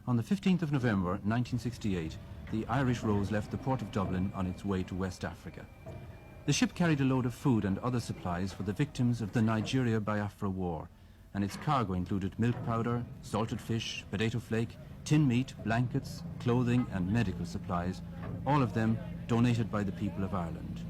On the 15th of November 1968, the Irish Rose left the port of Dublin on its way to West Africa. The ship carried a load of food and other supplies for the victims of the Nigeria-Biafra War, and its cargo included milk powder, salted fish, potato flake, tin meat, blankets, clothing and medical supplies, all of them donated by the people of Ireland.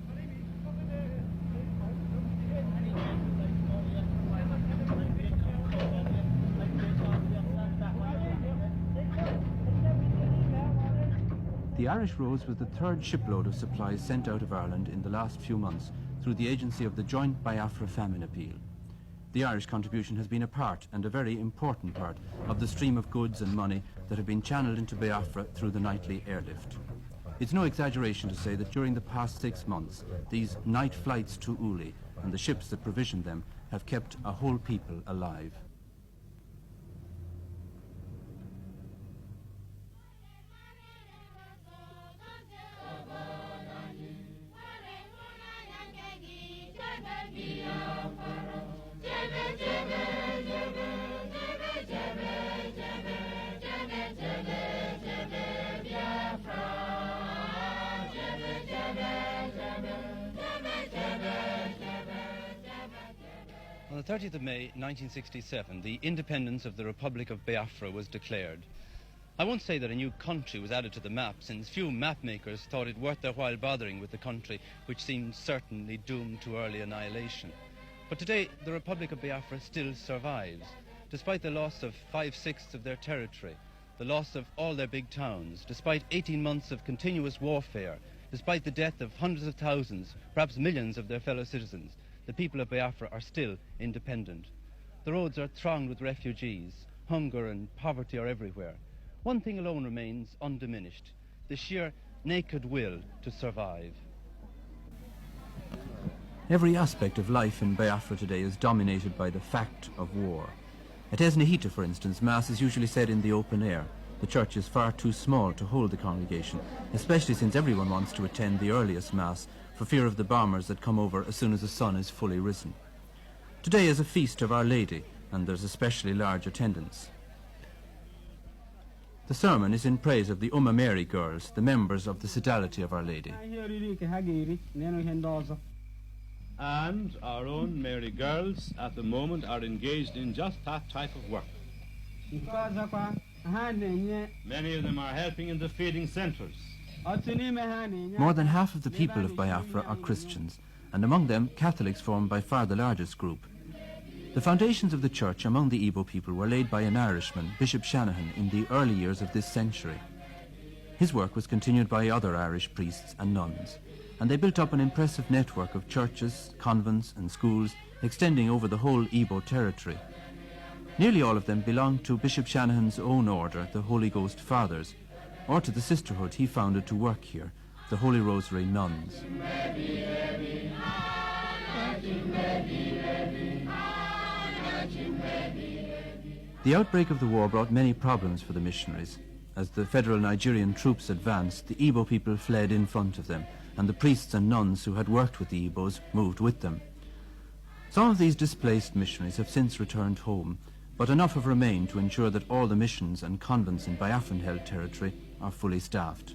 The Irish Rose was the third shipload of supplies sent out of Ireland in the last few months through the agency of the joint Biafra famine appeal. The Irish contribution has been a part, and a very important part, of the stream of goods and money that have been channeled into Biafra through the nightly airlift. It's no exaggeration to say that during the past 6 months, these night flights to Uli and the ships that provisioned them have kept a whole people alive. On the 30th of May 1967, the independence of the Republic of Biafra was declared. I won't say that a new country was added to the map, since few map makers thought it worth their while bothering with the country which seemed certainly doomed to early annihilation. But today, the Republic of Biafra still survives, despite the loss of 5/6 of their territory, the loss of all their big towns, despite 18 months of continuous warfare, despite the death of hundreds of thousands, perhaps millions of their fellow citizens. The people of Biafra are still independent. The roads are thronged with refugees. Hunger and poverty are everywhere. One thing alone remains undiminished: the sheer naked will to survive. Every aspect of life in Biafra today is dominated by the fact of war. At Esnahita, for instance, Mass is usually said in the open air. The church is far too small to hold the congregation, especially since everyone wants to attend the earliest Mass for fear of the bombers that come over as soon as the sun is fully risen. Today is a feast of Our Lady, and there's especially large attendance. The sermon is in praise of the Mary girls, the members of the Sodality of Our Lady. And our own Mary girls at the moment are engaged in just that type of work. Many of them are helping in the feeding centres. More than half of the people of Biafra are Christians, and among them Catholics form by far the largest group. The foundations of the church among the Igbo people were laid by an Irishman, Bishop Shanahan, in the early years of this century. His work was continued by other Irish priests and nuns, and they built up an impressive network of churches, convents and schools extending over the whole Igbo territory. Nearly all of them belonged to Bishop Shanahan's own order, the Holy Ghost Fathers, or to the sisterhood he founded to work here, the Holy Rosary Nuns. The outbreak of the war brought many problems for the missionaries. As the federal Nigerian troops advanced, the Igbo people fled in front of them, and the priests and nuns who had worked with the Igbos moved with them. Some of these displaced missionaries have since returned home, but enough have remained to ensure that all the missions and convents in Biafran-held territory are fully staffed.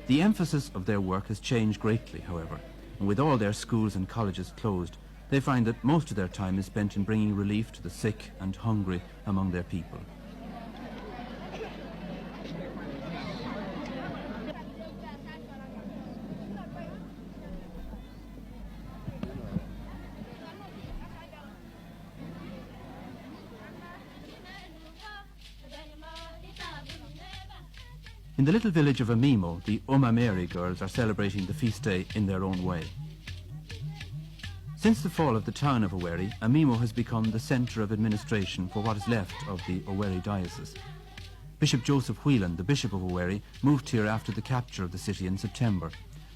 The emphasis of their work has changed greatly, however, and with all their schools and colleges closed, they find that most of their time is spent in bringing relief to the sick and hungry among their people. In the little village of Amimo, the Mary girls are celebrating the feast day in their own way. Since the fall of the town of Owerri, Amimo has become the centre of administration for what is left of the Owerri diocese. Bishop Joseph Whelan, the Bishop of Owerri, moved here after the capture of the city in September,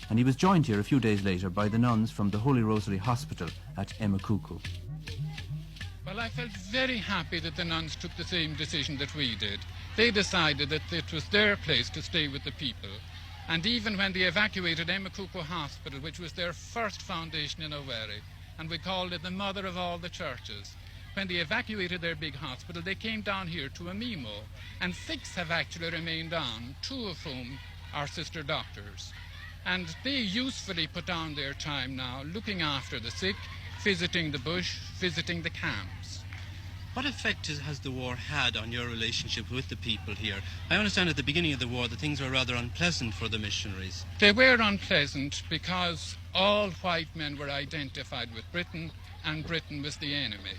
and he was joined here a few days later by the nuns from the Holy Rosary Hospital at Emekuku. Well, I felt very happy that the nuns took the same decision that we did. They decided that it was their place to stay with the people. And even when they evacuated Emekuku Hospital, which was their first foundation in Owerri, and we called it the mother of all the churches, when they evacuated their big hospital, they came down here to Amimo, and 6 have actually remained on, 2 of whom are sister doctors. And they usefully put down their time now looking after the sick, visiting the bush, visiting the camps. What effect has the war had on your relationship with the people here? I understand at the beginning of the war that things were rather unpleasant for the missionaries. They were unpleasant because all white men were identified with Britain, and Britain was the enemy.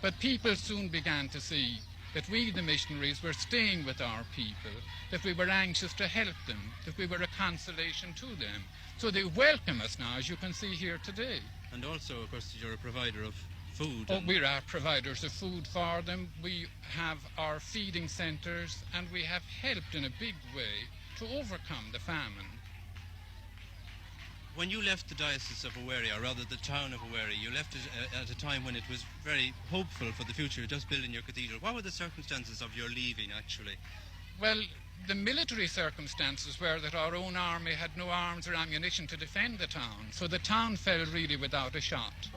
But people soon began to see that we, the missionaries, were staying with our people, that we were anxious to help them, that we were a consolation to them. So they welcome us now, as you can see here today. And also, of course, you're a provider of food. Oh, we're our providers of food for them. We have our feeding centres, and we have helped in a big way to overcome the famine. When you left the Diocese of Owerri, or rather the town of Owerri, you left it at a time when it was very hopeful for the future, just building your cathedral. What were the circumstances of your leaving, actually? Well, the military circumstances were that our own army had no arms or ammunition to defend the town, so the town fell really without a shot.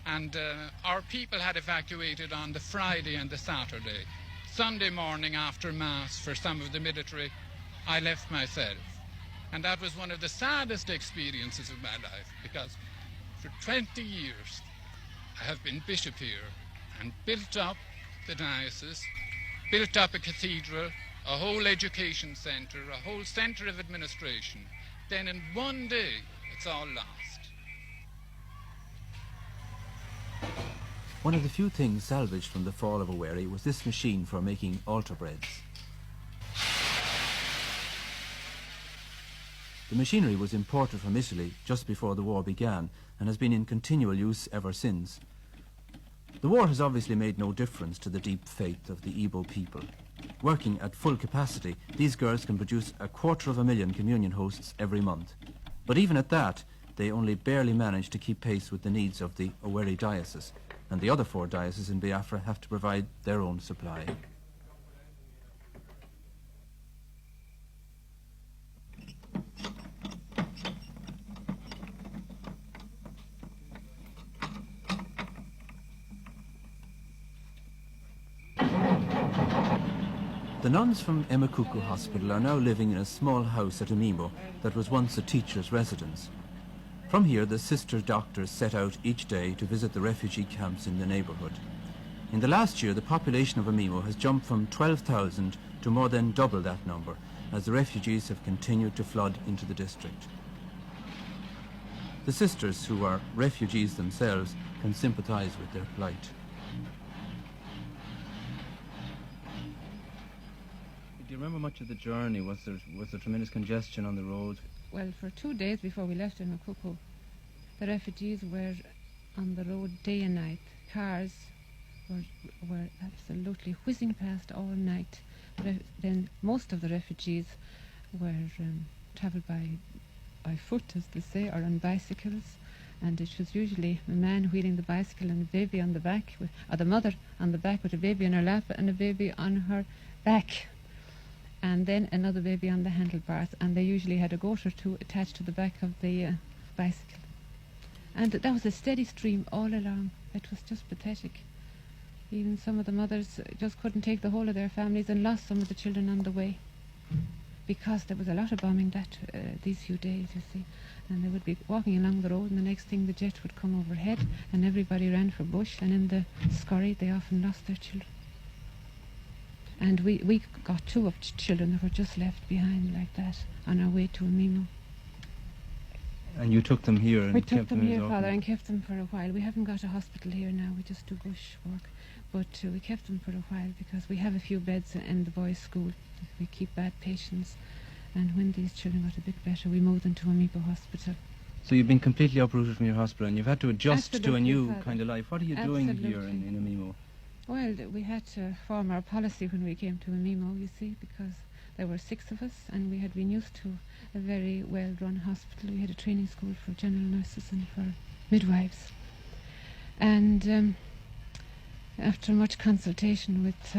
And our people had evacuated on the Friday and the Saturday. Sunday morning after Mass for some of the military, I left myself. And that was one of the saddest experiences of my life, because for 20 years I have been bishop here and built up the diocese, built up a cathedral, a whole education centre, a whole centre of administration. Then in one day, it's all lost. One of the few things salvaged from the fall of Owerri was this machine for making altar breads. The machinery was imported from Italy just before the war began and has been in continual use ever since. The war has obviously made no difference to the deep faith of the Igbo people. Working at full capacity, these girls can produce 250,000 communion hosts every month. But even at that, they only barely manage to keep pace with the needs of the Owerri diocese, and the other 4 dioceses in Biafra have to provide their own supply. The nuns from Emakuku Hospital are now living in a small house at Amimo that was once a teacher's residence. From here, the sister doctors set out each day to visit the refugee camps in the neighbourhood. In the last year, the population of Amimo has jumped from 12,000 to more than double that number, as the refugees have continued to flood into the district. The sisters, who are refugees themselves, can sympathise with their plight. Do you remember much of the journey? Was there tremendous congestion on the road? Well, for 2 days before we left in Makuku, the refugees were on the road day and night. Cars were absolutely whizzing past all night. Then most of the refugees were travelled by foot, as they say, or on bicycles. And it was usually a man wheeling the bicycle and a baby on the back, or the mother on the back with a baby on her lap and a baby on her back. And then another baby on the handlebars, and they usually had a goat or 2 attached to the back of the bicycle. And that was a steady stream all along. It was just pathetic. Even some of the mothers just couldn't take the whole of their families and lost some of the children on the way, because there was a lot of bombing these few days, you see. And they would be walking along the road, and the next thing the jet would come overhead, and everybody ran for bush, and in the scurry they often lost their children. And we got 2 of children that were just left behind like that on our way to Amimo. And you took them here and we kept took them here, as Father, and kept them for a while. We haven't got a hospital here now, we just do bush work. But we kept them for a while because we have a few beds in the boys' school. We keep bad patients. And when these children got a bit better, we moved them to Amibo Hospital. So you've been completely uprooted from your hospital and you've had to adjust to a Absolutely, new Father. kind of life. What are you doing here in Amimo? Well, we had to form our policy when we came to Amimo, you see, because there were 6 of us and we had been used to a very well-run hospital. We had a training school for general nurses and for midwives. And after much consultation with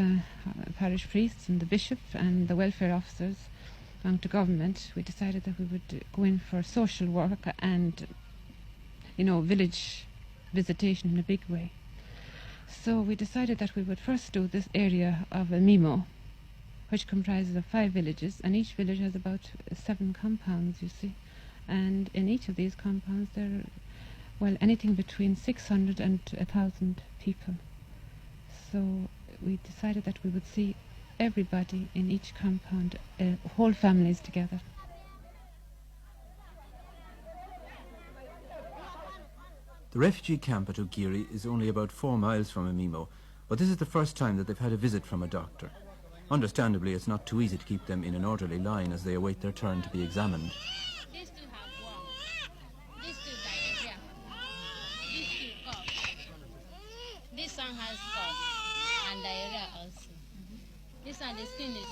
parish priests and the bishop and the welfare officers belonging to government, we decided that we would go in for social work and, village visitation in a big way. So we decided that we would first do this area of Mimo, which comprises of 5 villages, and each village has about 7 compounds, you see. And in each of these compounds there are, well, anything between 600 and 1,000 people. So we decided that we would see everybody in each compound, whole families together. The refugee camp at Ugiri is only about 4 miles from Amimo, but this is the first time that they've had a visit from a doctor. Understandably, it's not too easy to keep them in an orderly line as they await their turn to be examined. These two have one. These two diarrhea. These two cough. This one has cough and diarrhea also. This one, the skin is